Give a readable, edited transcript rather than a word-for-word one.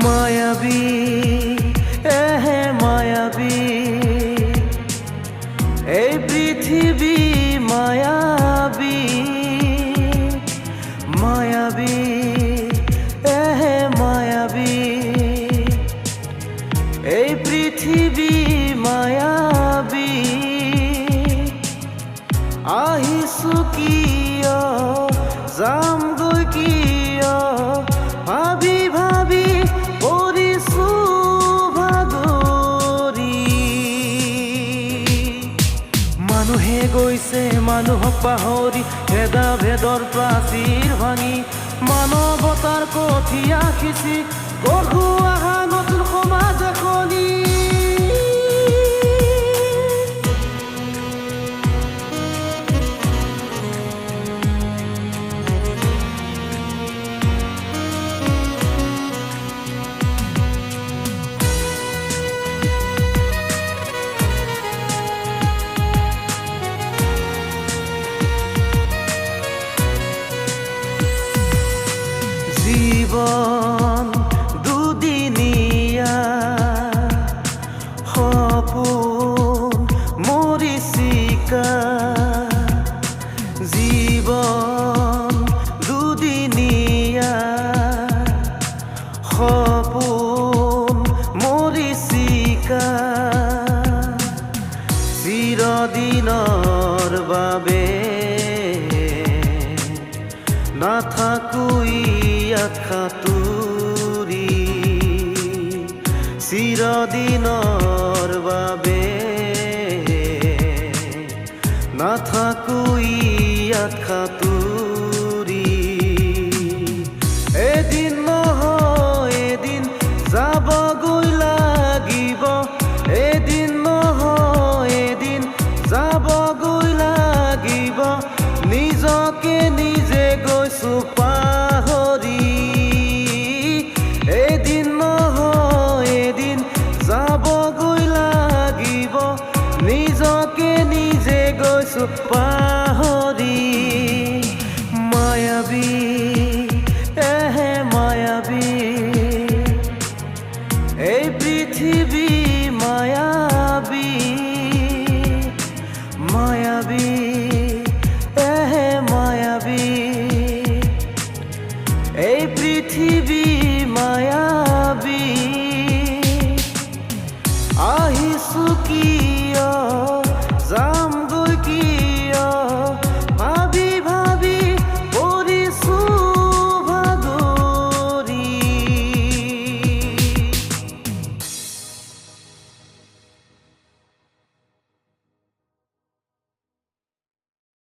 মায়াবী এহে মায়াবী এই পৃথিবী মায়াবী মায়াবী এহে মায়াবী এই পৃথিবী মায়াবী আহিছো কিয় যামগৈ কিয় ভাবি ভাবি পৰিছো ভাগৰি মানুহে গৈছে মানুহক পাহৰি ভেদা ভেদৰ প্ৰাচীৰ ভাঙি মানৱতাৰ কঠীয়া সিঁচি গঢ়ো আহা নতুন সমাজ এখনি জীবন দুদিনীয়া সপোন মৰিচিকা জীবন দুদিনীয়া সপোন মৰিচিকা চিৰদিনৰ বাবে নাথাকোঁ খাতুৰি চিৰদিনৰ বাবে নাথাকোঁ ইয়াত খাতুৰি এদিন নহয় এদিন যাবগৈ লাগিব এদিন নহয় এদিন যাবগৈ লাগিব নিজকে নিজে গৈছো এদিন নহয় এদিন যাবগৈ লাগিব নিজকে নিজে গৈছো পাহৰি মায়াবী এহে মায়াবী এই পৃথিৱী মায়াবী মায়াবী এহে মায়াবী এই পৃথিৱী মায়াবী আহিছো কি